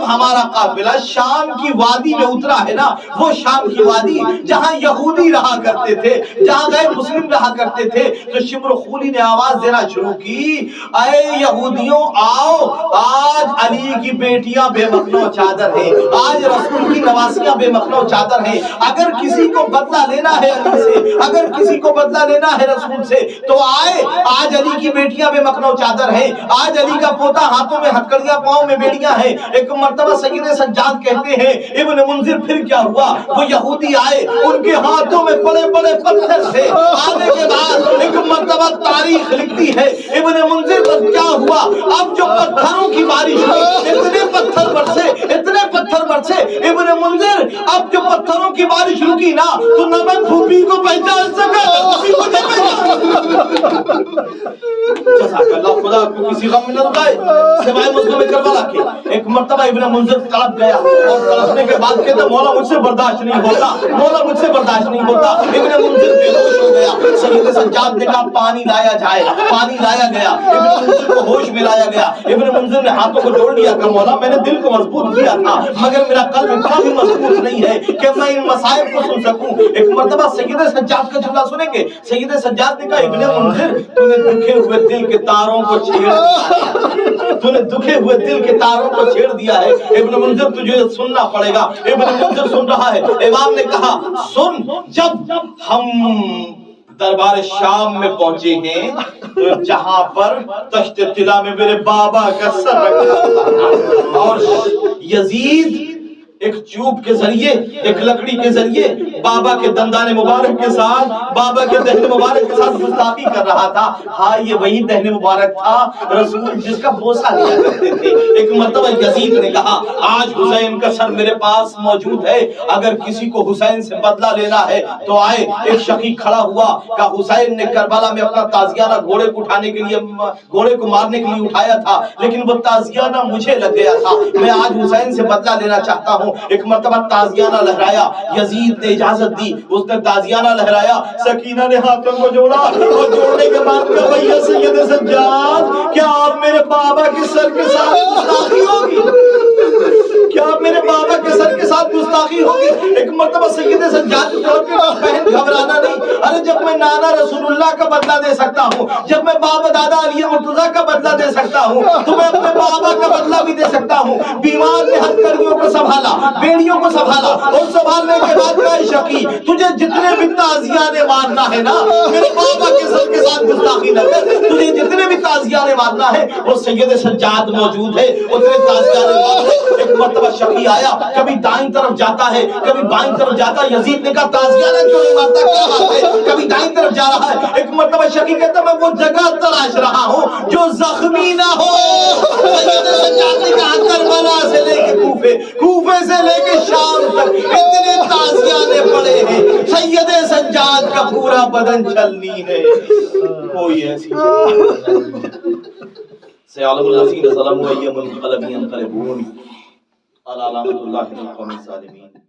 ہمارا قافلہ شام کی وادی میں اترا ہے نا, وہ شام کی وادی جہاں یہودی رہا کرتے تھے, جہاں غیر مسلم رہا کرتے تھے, تو شمر و خولی نے آواز دینا شروع کی, اے یہودیوں آؤ, آج علی کی بیٹیاں بے مخنو چادر ہیں, آج رسول کی نواسیاں بے مخنو چادر ہیں. اگر کسی کو بدلہ لینا ہے علی سے, اگر کسی کو بدلہ لینا ہے رسول سے, تو آئے آج علی کی بیٹیاں بے مکھنو چادر ہیں، آج علی کا پوتا ہاتھوں میں ہتکڑیاں پاؤں میں بیڑیاں ہیں۔ ایک مرتبہ سید سجاد کہتے ہیں ابن منذر پھر کیا ہوا، وہ یہودی آئے ان کے ہاتھوں میں بڑے بڑے پتھر تھے۔ آنے کے بعد ایک مرتبہ تاریخ لکھتی ہے ابن منذر پر کیا ہوا، اب جو پتھروں کی بارش ہوئی، اتنے پتھر برسے اتنے پتھر برسے، ابن منذر اب جو پتھروں کی بارش رکی نا تو نہ میں پھوپھی کو پہچان سکا پھوپھی کو نہیں پہچان۔ جزاک اللہ، خدا کو کسی غم میں نہ رکائے سوائے مسلم کربلا کے۔ ایک مرتبہ ابن منذر تڑپ گیا اور تڑپنے کے بعد کہتا مولا مجھ سے برداشت نہیں ہوتا، مولا مجھ سے برداشت نہیں ہوتا۔ ابن منذر بے ہوش ہو گیا۔ سید سجاد نے کہا پانی لایا جائے، پانی لایا گیا، ابن منذر کو ہوش میں لایا گیا۔ ابن منذر نے ہاتھوں کو جوڑ لیا کہ مولا میں نے دل کو مضبوط کیا تھا مگر میرا قلب اتنا بھی مضبوط نہیں ہے کہ میں ان مصائب کو سن سکوں۔ ایک مرتبہ سید سجاد کا جملہ سنیں گے، سید سجاد نے کہا ابن منذر تو نے دکھے ہوئے دل کے تاروں کو چھیڑ دیا، تو نے دکھے ہوئے دل کے تاروں کو چھیڑ دیا ہے۔ ابن منذر تجھے سننا پڑے گا۔ ابن منذر سن رہا ہے۔ امام نے کہا سن، جب ہم دربار شام میں پہنچے ہیں تو جہاں پر تشت طلا میں میرے بابا کا سر رکھا تھا اور یزید ایک چوب کے ذریعے ایک لکڑی کے ذریعے بابا کے دندان مبارک کے ساتھ بابا کے دہن مبارک کے ساتھ گستاخی کر رہا تھا۔ ہاں یہ وہی دہن مبارک تھا رسول جس کا بوسہ لیا کرتے تھے۔ ایک مرتبہ یزید نے کہا آج حسین کا سر میرے پاس موجود ہے، اگر کسی کو حسین سے بدلہ لینا ہے تو آئے۔ ایک شقی کھڑا ہوا کہ حسین نے کربلا میں اپنا تازیانہ گھوڑے کو اٹھانے کے لیے گھوڑے کو مارنے کے لیے اٹھایا تھا لیکن وہ تازیانہ مجھے لگ گیا تھا، میں آج حسین سے بدلہ لینا چاہتا ہوں۔ ایک مرتبہ تازیانہ لہرایا، یزید نے اجازت دی، اس نے تازیانہ لہرایا۔ سکینہ نے ہاتھوں کو جوڑا اور جوڑنے کے بعد کہا بھیا سید سجاد کیا آپ میرے بابا کے سر کے ساتھ گستاخی ہوگی، کیا آپ میرے بابا کے سر کے ساتھ گستاخی ہوگی۔ ایک مرتبہ سید سجاد کی طرف کے بہن گھبرانا نہیں، ارے جب میں نانا رسول اللہ کا بدلہ دے سکتا ہوں، جب میں بابا دادا علی مرتضیٰ کا بدلہ دے سکتا ہوں تو میں اپنے بابا کا بدلہ بھی دے سکتا ہوں۔ بیمار نے ہتھکڑیوں کو سنبھالا، بیڑیوں کو سنبھالا اور سنبھالنے کے بعد کہا شقی تجھے جتنے بھی تعزیانے مارنا ہے نا میرے بابا کے سر کے ساتھ گستاخی نہ کر، تجھے جتنے بھی تعزیانے مارنا ہے وہ سید سجاد موجود ہے اتنے تعزیانے مارنا۔ ایک مرتبہ شقی آیا، کبھی دائیں طرف جاتا ہے کبھی بائیں طرف جاتا ہے۔ یزید نے کہا تعزیانہ کیوں نہیں مارتا، کیا بات ہے، کبھی دائیں طرف جا رہا ہے۔ ایک مرتبہ شقی کہتا میں وہ جگہ تلاش رہا ہوں جو زخمی نہ ہو۔ سید سجاد نے کہا کربلا سے لے کے کوفے سے لے کے شام تک اتنے تعزیانے پڑے ہیں، سید سجاد کا پورا بدن چھلنی ہے۔ کوئی ایسی سیعلم الذین ظلموا ای منقلب ینقلبون۔ علامۃ اللہ القوم الظالمین۔